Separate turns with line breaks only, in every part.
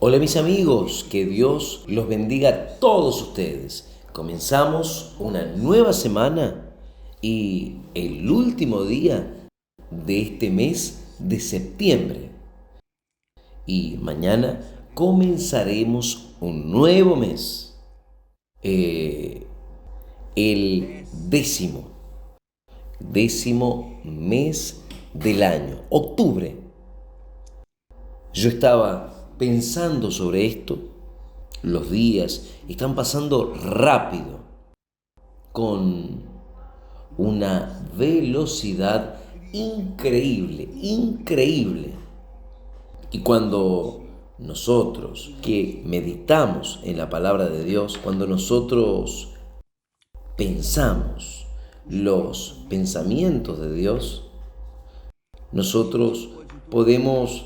Hola mis amigos, que Dios los bendiga a todos ustedes. Comenzamos una nueva semana y el último día de este mes de septiembre. Y mañana comenzaremos un nuevo mes, el décimo mes del año, octubre. Yo estaba pensando sobre esto. Los días están pasando rápido, con una velocidad increíble. Y cuando nosotros que meditamos en la palabra de Dios, cuando nosotros pensamos los pensamientos de Dios, nosotros podemos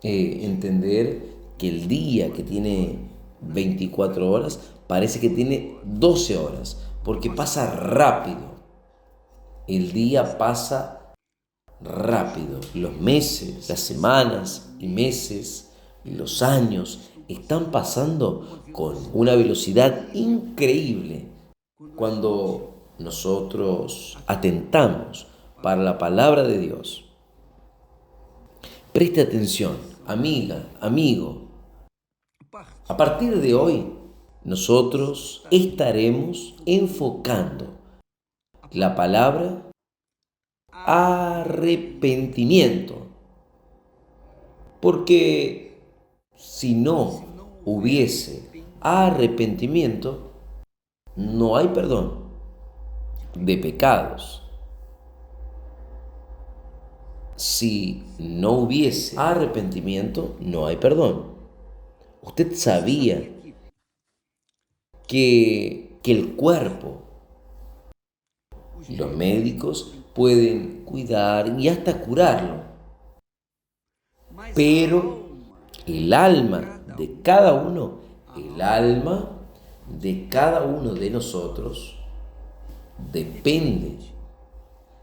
entender que el día que tiene 24 horas parece que tiene 12 horas, porque pasa rápido. El día pasa rápido. Los meses, las semanas y meses, los años están pasando con una velocidad increíble. Cuando nosotros atentamos para la palabra de Dios, preste atención, amiga, amigo. A partir de hoy, nosotros estaremos enfocando la palabra arrepentimiento. Porque si no hubiese arrepentimiento, no hay perdón de pecados. Si no hubiese arrepentimiento, no hay perdón. Usted sabía que el cuerpo, los médicos pueden cuidar y hasta curarlo, pero el alma de cada uno, el alma de cada uno de nosotros depende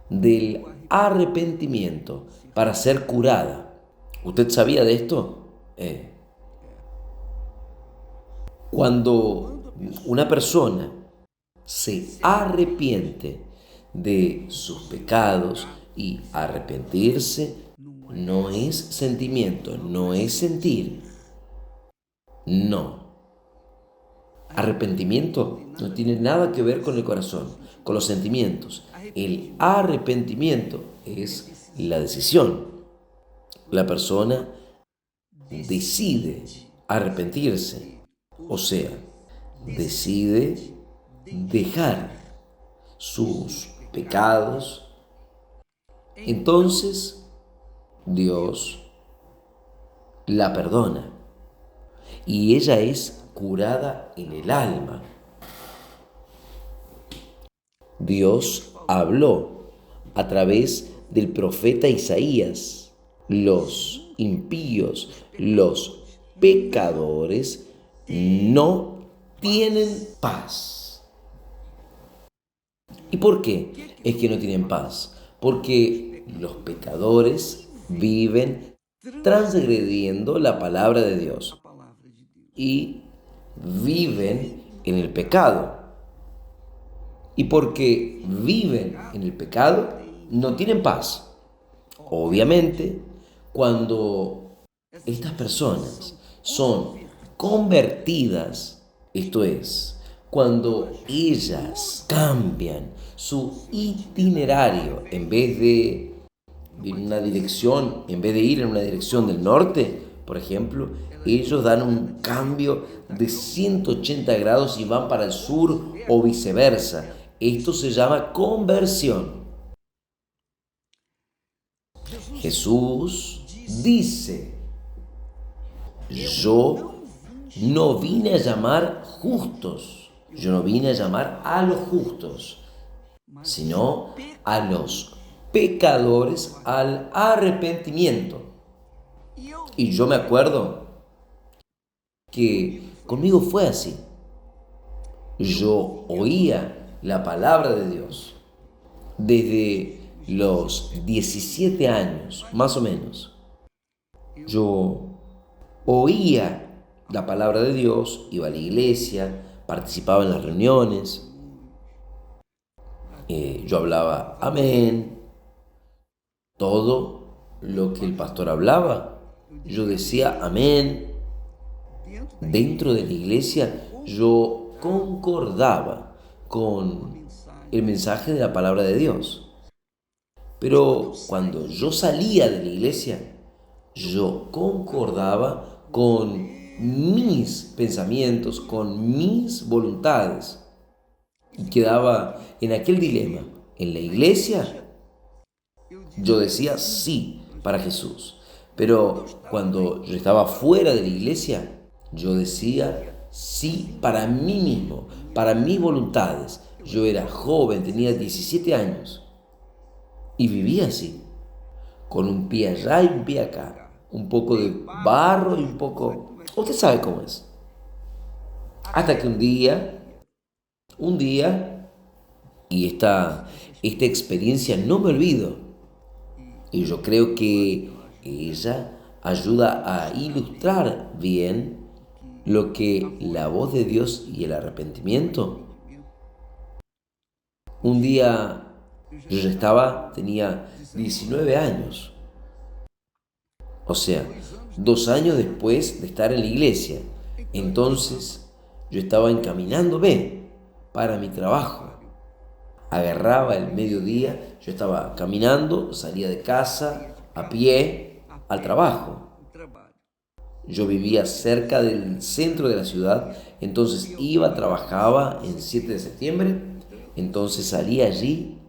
del arrepentimiento para ser curada. ¿Usted sabía de esto? Cuando una persona se arrepiente de sus pecados, y arrepentirse no es sentimiento, no es sentir. No. Arrepentimiento no tiene nada que ver con el corazón, con los sentimientos. El arrepentimiento es la decisión. La persona decide arrepentirse, o sea, decide dejar sus pecados. Entonces Dios la perdona y ella es curada en el alma. Dios habló a través del profeta Isaías. Los impíos, los pecadores no tienen paz. ¿Y por qué es que no tienen paz? Porque los pecadores viven transgrediendo la palabra de Dios y viven en el pecado. Y porque viven en el pecado, no tienen paz. Obviamente, cuando estas personas son convertidas, esto es, cuando ellas cambian su itinerario, en vez de una dirección, en vez de ir en una dirección del norte, por ejemplo, ellos dan un cambio de 180 grados y van para el sur o viceversa. Esto se llama conversión. Jesús dice: yo no vine a llamar justos, yo no vine a llamar a los justos, sino a los pecadores al arrepentimiento. Y yo me acuerdo que conmigo fue así. Yo oía la palabra de Dios desde los 17 años, más o menos. Yo oía la palabra de Dios, iba a la iglesia, participaba en las reuniones, yo hablaba amén, todo lo que el pastor hablaba, yo decía amén. Dentro de la iglesia yo concordaba con el mensaje de la palabra de Dios. Pero cuando yo salía de la iglesia, yo concordaba con mis pensamientos, con mis voluntades. Y quedaba en aquel dilema. En la iglesia yo decía sí para Jesús. Pero cuando yo estaba fuera de la iglesia, yo decía sí para mí mismo, para mis voluntades. Yo era joven, tenía 17 años y vivía así, con un pie allá y un pie acá, un poco de barro y un poco... Usted sabe cómo es. Hasta que un día, y esta experiencia no me olvido, y yo creo que ella ayuda a ilustrar bien lo que la voz de Dios y el arrepentimiento. Un día yo ya tenía 19 años, o sea, 2 años después de estar en la iglesia. Entonces yo estaba encaminándome para mi trabajo. Agarraba el mediodía, yo estaba caminando, salía de casa a pie al trabajo. Yo vivía cerca del centro de la ciudad, entonces trabajaba en 7 de septiembre, entonces salía allí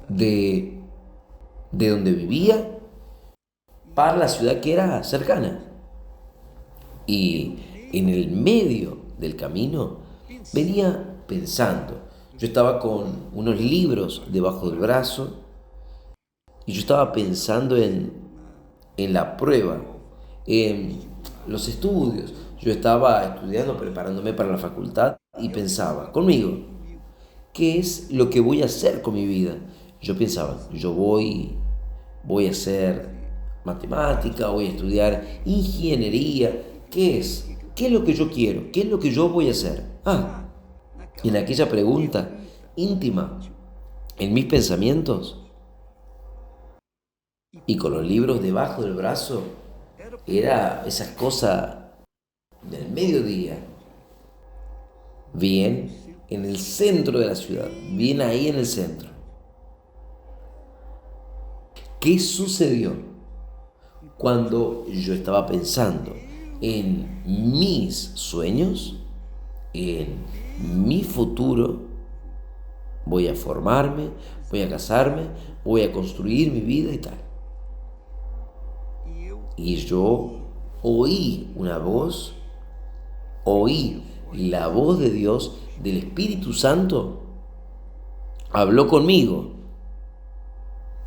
de, de donde vivía para la ciudad que era cercana. Y en el medio del camino venía pensando. Yo estaba con unos libros debajo del brazo y yo estaba pensando en la prueba, en los estudios. Yo estaba estudiando, preparándome para la facultad y pensaba conmigo, ¿qué es lo que voy a hacer con mi vida? Yo pensaba, voy a hacer matemática, voy a estudiar ingeniería. ¿Qué es? ¿Qué es lo que yo quiero? ¿Qué es lo que yo voy a hacer? Y en aquella pregunta íntima, en mis pensamientos y con los libros debajo del brazo, era esa cosa del mediodía, bien en el centro de la ciudad, bien ahí en el centro. ¿Qué sucedió cuando yo estaba pensando en mis sueños, en mi futuro? Voy a formarme, voy a casarme, voy a construir mi vida y tal. Y yo oí una voz, oí la voz de Dios, del Espíritu Santo, habló conmigo.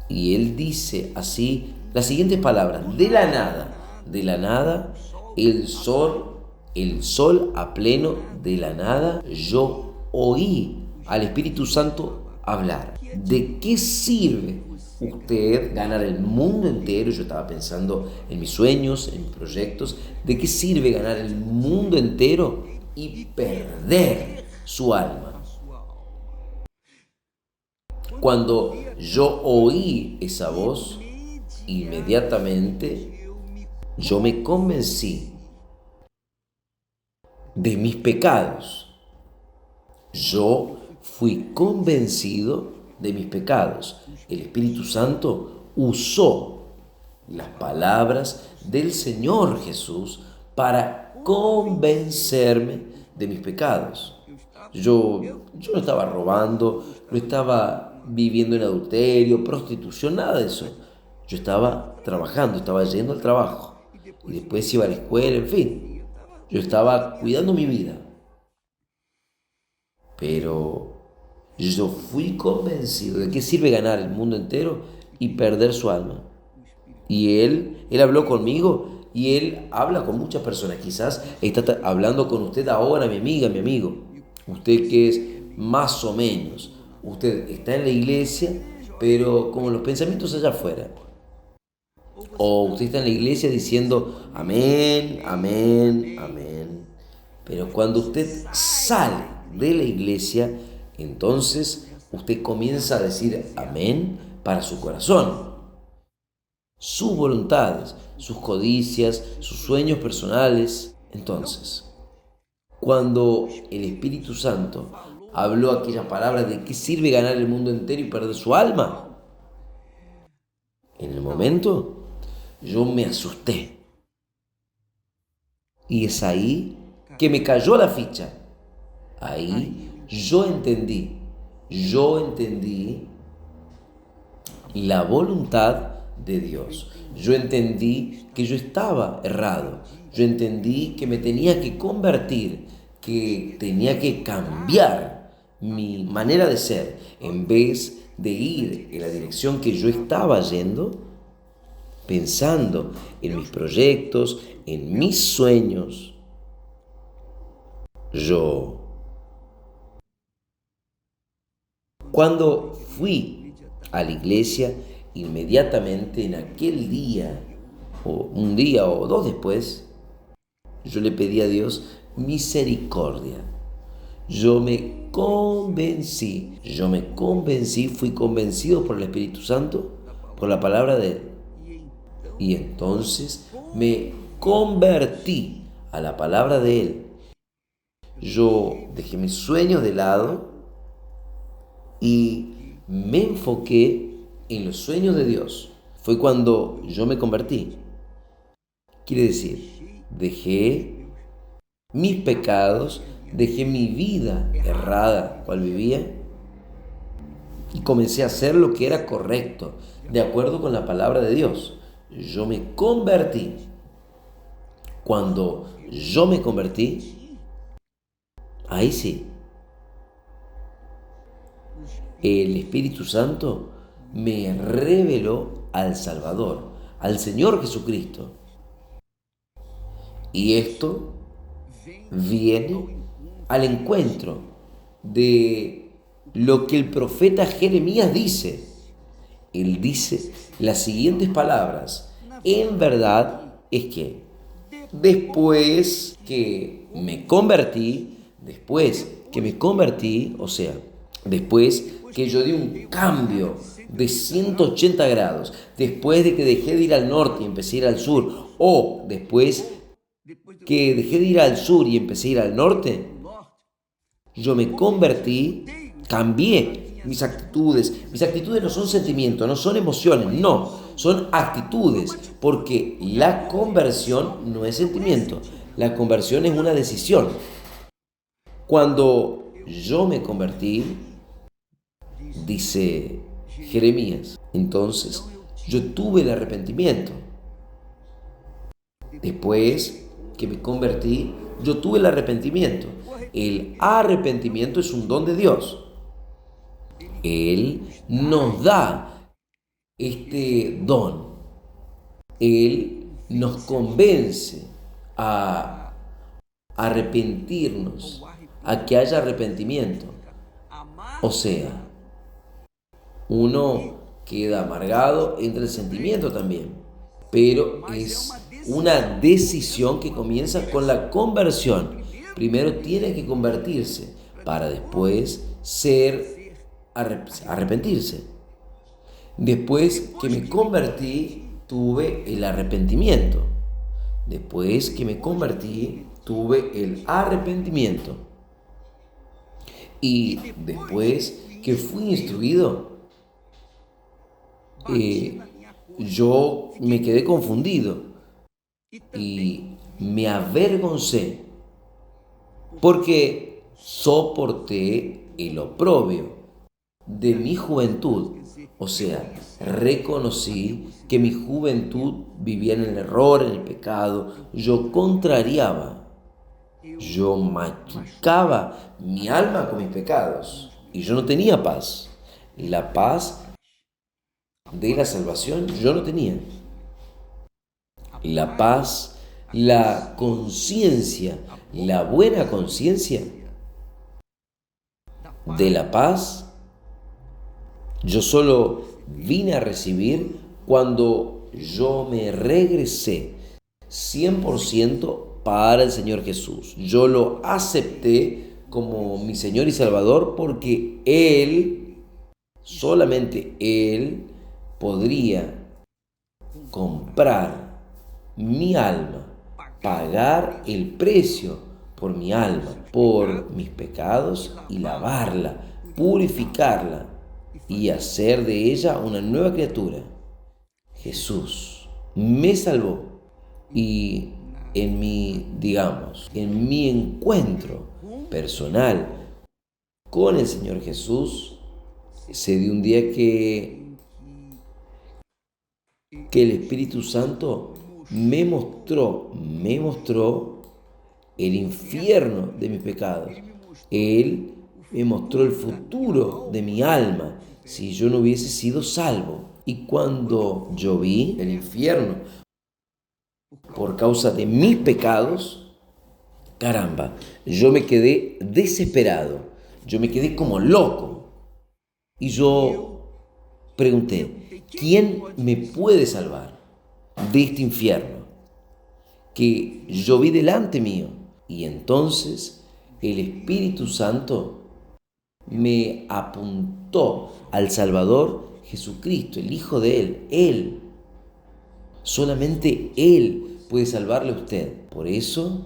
Y él dice así las siguientes palabras: de la nada, el sol a pleno, de la nada, yo oí al Espíritu Santo hablar. ¿De qué sirve usted ganar el mundo entero? Yo estaba pensando en mis sueños, en mis proyectos. ¿De qué sirve ganar el mundo entero y perder su alma? Cuando yo oí esa voz, inmediatamente yo me convencí de mis pecados. Yo fui convencido de mis pecados. El Espíritu Santo usó las palabras del Señor Jesús para convencerme de mis pecados. Yo no estaba robando, no estaba viviendo en adulterio, prostitución, nada de eso. Yo estaba trabajando, estaba yendo al trabajo y después iba a la escuela, en fin. Yo estaba cuidando mi vida. Pero yo fui convencido de qué sirve ganar el mundo entero y perder su alma. Y él habló conmigo y él habla con muchas personas. Quizás está hablando con usted ahora, mi amiga, mi amigo. Usted que es más o menos. Usted está en la iglesia, pero con los pensamientos allá afuera. O usted está en la iglesia diciendo amén, amén, amén. Pero cuando usted sale de la iglesia, entonces usted comienza a decir amén para su corazón, sus voluntades, sus codicias, sus sueños personales. Entonces, cuando el Espíritu Santo habló aquellas palabras de qué sirve ganar el mundo entero y perder su alma, en el momento yo me asusté. Y es ahí que me cayó la ficha. Ahí yo entendí la voluntad de Dios. Yo entendí que yo estaba errado. Yo entendí que me tenía que convertir, que tenía que cambiar mi manera de ser. En vez de ir en la dirección que yo estaba yendo, pensando en mis proyectos, en mis sueños, cuando fui a la iglesia, inmediatamente en aquel día, o un día o dos después, yo le pedí a Dios misericordia. Fui convencido por el Espíritu Santo, por la palabra de Él. Y entonces me convertí a la palabra de Él. Yo dejé mis sueños de lado y me enfoqué en los sueños de Dios. Fue cuando yo me convertí. Quiere decir, dejé mis pecados, dejé mi vida errada, cual vivía, y comencé a hacer lo que era correcto, de acuerdo con la palabra de Dios. Yo me convertí. Cuando yo me convertí, ahí sí, el Espíritu Santo me reveló al Salvador, al Señor Jesucristo. Y esto viene al encuentro de lo que el profeta Jeremías dice. Él dice las siguientes palabras: en verdad es que después que me convertí, o sea, después que yo di un cambio de 180 grados, después de que dejé de ir al norte y empecé a ir al sur, o después que dejé de ir al sur y empecé a ir al norte, yo me convertí, cambié mis actitudes. Mis actitudes no son sentimientos, no son emociones, no, son actitudes, porque la conversión no es sentimiento, la conversión es una decisión. Cuando yo me convertí, dice Jeremías, entonces yo tuve el arrepentimiento. Después que me convertí, yo tuve el arrepentimiento. El arrepentimiento es un don de Dios. Él nos da este don. Él nos convence a arrepentirnos, a que haya arrepentimiento. O sea, uno queda amargado, entra el sentimiento también, pero es una decisión que comienza con la conversión. Primero tiene que convertirse para después arrepentirse. Después que me convertí, tuve el arrepentimiento. Después que me convertí, tuve el arrepentimiento. Y después que fui instruido, yo me quedé confundido y me avergoncé porque soporté el oprobio de mi juventud. O sea, reconocí que mi juventud vivía en el error, en el pecado. Yo contrariaba, yo machucaba mi alma con mis pecados y yo no tenía paz. La paz de la salvación yo no tenía. La paz, la conciencia, la buena conciencia de la paz, yo solo vine a recibir cuando yo me regresé 100% para el Señor Jesús. Yo lo acepté como mi Señor y Salvador porque Él, solamente Él, podría comprar mi alma, pagar el precio por mi alma, por mis pecados y lavarla, purificarla y hacer de ella una nueva criatura. Jesús me salvó y en mi encuentro personal con el Señor Jesús, se dio un día que el Espíritu Santo me mostró el infierno de mis pecados. Él me mostró el futuro de mi alma si yo no hubiese sido salvo. Y cuando yo vi el infierno por causa de mis pecados, caramba, yo me quedé desesperado, yo me quedé como loco. Y yo pregunté, ¿quién me puede salvar de este infierno que yo vi delante mío? Y entonces el Espíritu Santo me apuntó al Salvador Jesucristo, el Hijo de Él. Él, solamente Él puede salvarle a usted. Por eso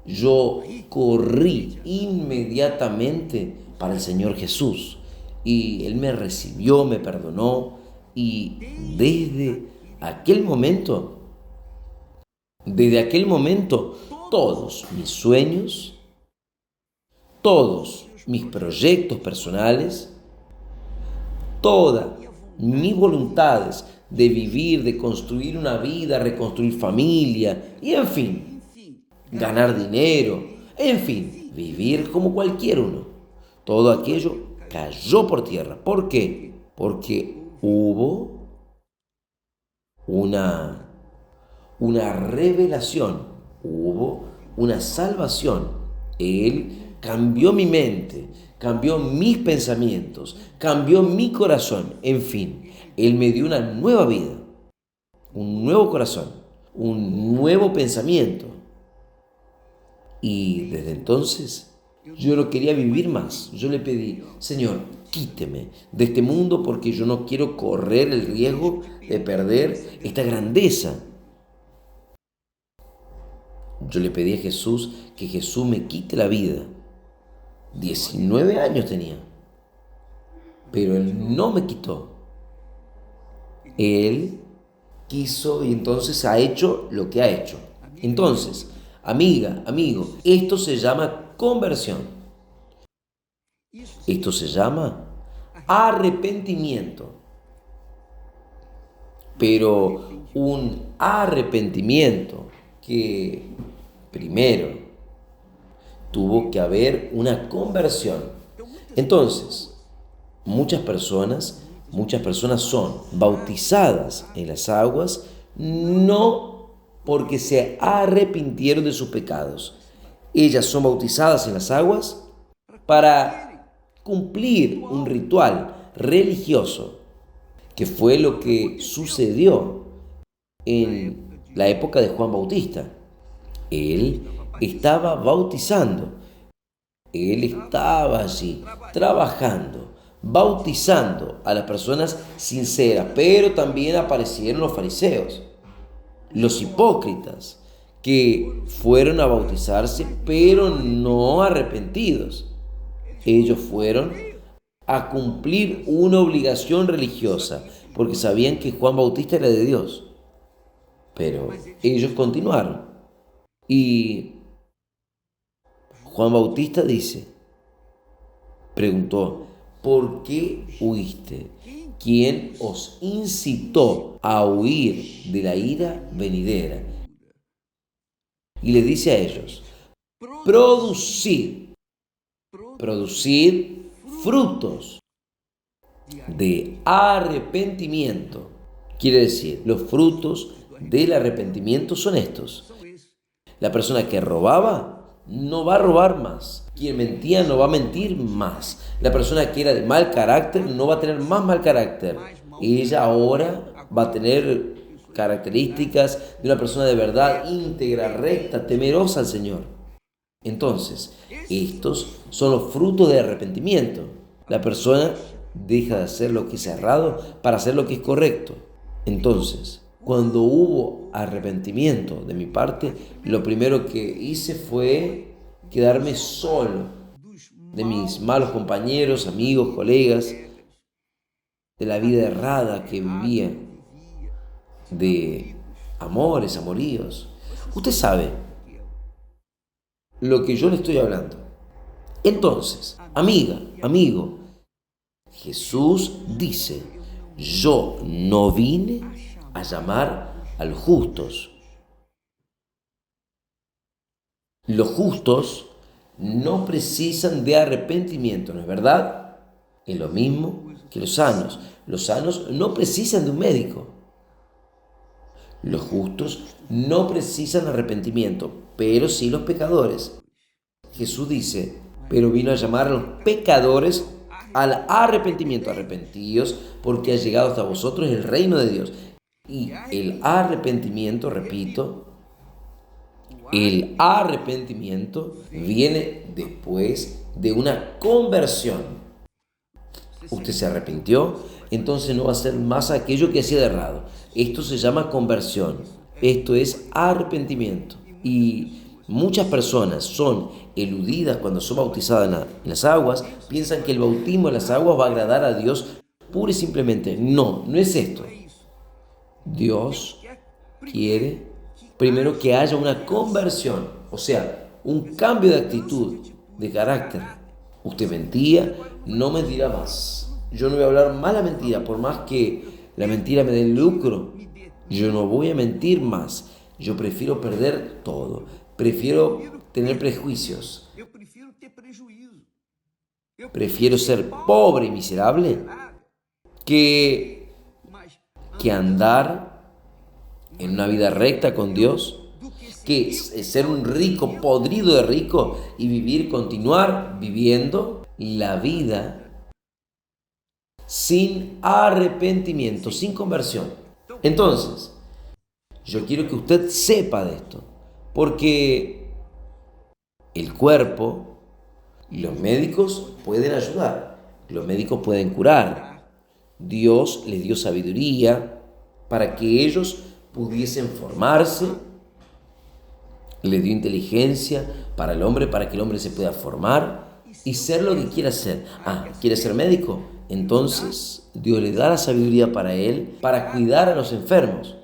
yo corrí inmediatamente para el Señor Jesús. Y Él me recibió, me perdonó. Y aquel momento, desde aquel momento, todos mis sueños, todos mis proyectos personales, todas mis voluntades de vivir, de construir una vida, reconstruir familia y en fin, ganar dinero, en fin, vivir como cualquier uno. Todo aquello cayó por tierra. ¿Por qué? Porque hubo una revelación, hubo una salvación. Él cambió mi mente, cambió mis pensamientos, cambió mi corazón. En fin, Él me dio una nueva vida, un nuevo corazón, un nuevo pensamiento. Y desde entonces yo no quería vivir más. Yo le pedí, Señor, quíteme de este mundo porque yo no quiero correr el riesgo de perder esta grandeza. Yo le pedí a Jesús que Jesús me quite la vida. 19 años tenía, pero Él no me quitó. Él quiso y entonces ha hecho lo que ha hecho. Entonces, amiga, amigo, esto se llama conversión. Esto se llama arrepentimiento. Pero un arrepentimiento que primero tuvo que haber una conversión. Entonces, muchas personas son bautizadas en las aguas no porque se arrepintieron de sus pecados. Ellas son bautizadas en las aguas para cumplir un ritual religioso, que fue lo que sucedió en la época de Juan Bautista. Él estaba bautizando, él estaba allí trabajando, bautizando a las personas sinceras, pero también aparecieron los fariseos, los hipócritas, que fueron a bautizarse, pero no arrepentidos. Ellos fueron a cumplir una obligación religiosa, porque sabían que Juan Bautista era de Dios. Pero ellos continuaron. Y Juan Bautista preguntó, ¿por qué huiste? ¿Quién os incitó a huir de la ira venidera? Y le dice a ellos, producid frutos de arrepentimiento. Quiere decir, los frutos del arrepentimiento son estos. La persona que robaba no va a robar más. Quien mentía no va a mentir más. La persona que era de mal carácter no va a tener más mal carácter. Ella ahora va a tener características de una persona de verdad, íntegra, recta, temerosa al Señor. Entonces, estos son los frutos de arrepentimiento. La persona deja de hacer lo que es errado para hacer lo que es correcto. Entonces, cuando hubo arrepentimiento de mi parte, lo primero que hice fue quedarme solo de mis malos compañeros, amigos, colegas, de la vida errada que vivía, de amores, amoríos. Usted sabe lo que yo le estoy hablando. Entonces, amiga, amigo, Jesús dice, yo no vine a llamar a los justos. Los justos no precisan de arrepentimiento, ¿no es verdad? Es lo mismo que los sanos. Los sanos no precisan de un médico. Los justos no precisan arrepentimiento, pero sí los pecadores. Jesús dice, pero vino a llamar a los pecadores al arrepentimiento. Arrepentíos, porque ha llegado hasta vosotros el reino de Dios. Y el arrepentimiento, repito, el arrepentimiento viene después de una conversión. Usted se arrepintió, entonces no va a hacer más aquello que hacía de errado. Esto se llama conversión. Esto es arrepentimiento. Y muchas personas son eludidas cuando son bautizadas en las aguas, piensan que el bautismo en las aguas va a agradar a Dios pura y simplemente. No, no es esto. Dios quiere primero que haya una conversión, o sea, un cambio de actitud, de carácter. Usted mentía, no mentirá más. Yo no voy a hablar más la mentira, por más que la mentira me dé lucro. Yo no voy a mentir más. Yo prefiero perder todo. Prefiero tener prejuicios. Prefiero ser pobre y miserable que andar en una vida recta con Dios, que ser un rico podrido de rico y continuar viviendo la vida sin arrepentimiento, sin conversión. Entonces, yo quiero que usted sepa de esto, porque el cuerpo y los médicos pueden ayudar, los médicos pueden curar. Dios les dio sabiduría para que ellos pudiesen formarse, le dio inteligencia para el hombre, para que el hombre se pueda formar y ser lo que quiera ser. ¿Quiere ser médico? Entonces Dios le da la sabiduría para él, para cuidar a los enfermos,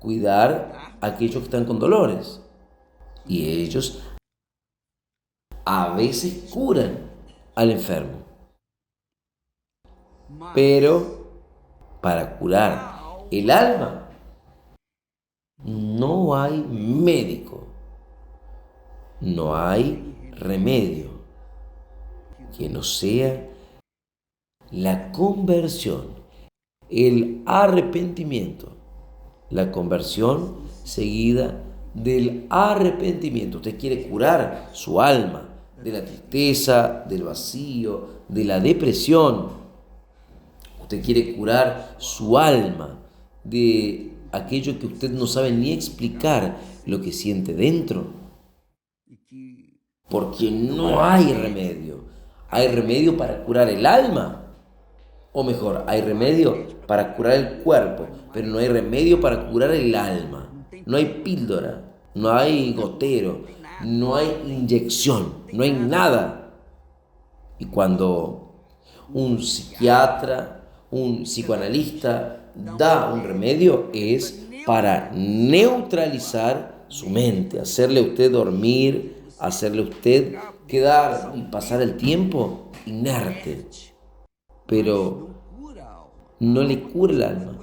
cuidar a aquellos que están con dolores. Y ellos a veces curan al enfermo. Pero para curar el alma, no hay médico, no hay remedio que no sea la conversión, el arrepentimiento, la conversión seguida del arrepentimiento. Usted quiere curar su alma de la tristeza, del vacío, de la depresión. Usted quiere curar su alma de aquello que usted no sabe ni explicar lo que siente dentro. Porque no hay remedio. Hay remedio para curar el alma. O mejor, hay remedio para curar el cuerpo, pero no hay remedio para curar el alma. No hay píldora, no hay gotero, no hay inyección, no hay nada. Y cuando un psiquiatra, un psicoanalista da un remedio, es para neutralizar su mente, hacerle a usted dormir, hacerle a usted quedar y pasar el tiempo inerte. Pero no le cura el alma.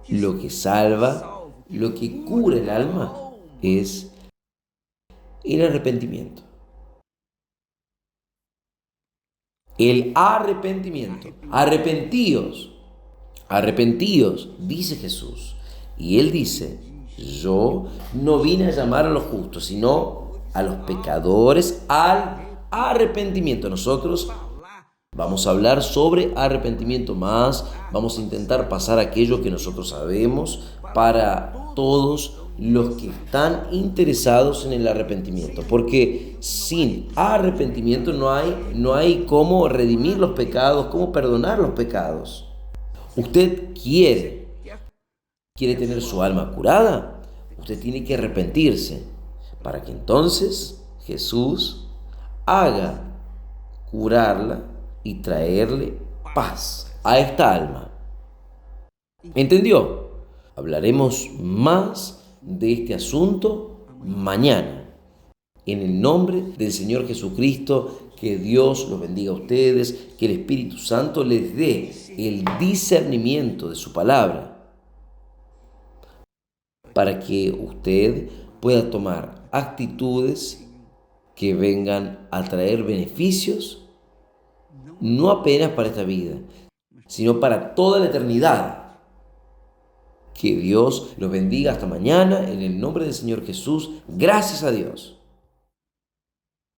Lo que salva, lo que cura el alma es el arrepentimiento. El arrepentimiento. Arrepentíos, dice Jesús. Y Él dice, yo no vine a llamar a los justos, sino a los pecadores al arrepentimiento. Nosotros Vamos a hablar sobre arrepentimiento más, vamos a intentar pasar aquello que nosotros sabemos para todos los que están interesados en el arrepentimiento, porque sin arrepentimiento no hay cómo redimir los pecados, cómo perdonar los pecados. Usted quiere tener su alma curada, usted tiene que arrepentirse para que entonces Jesús haga curarla y traerle paz a esta alma. ¿Entendió? Hablaremos más de este asunto mañana. En el nombre del Señor Jesucristo, que Dios los bendiga a ustedes, que el Espíritu Santo les dé el discernimiento de su palabra para que usted pueda tomar actitudes que vengan a traer beneficios, no apenas para esta vida, sino para toda la eternidad. Que Dios los bendiga hasta mañana, en el nombre del Señor Jesús. Gracias a Dios.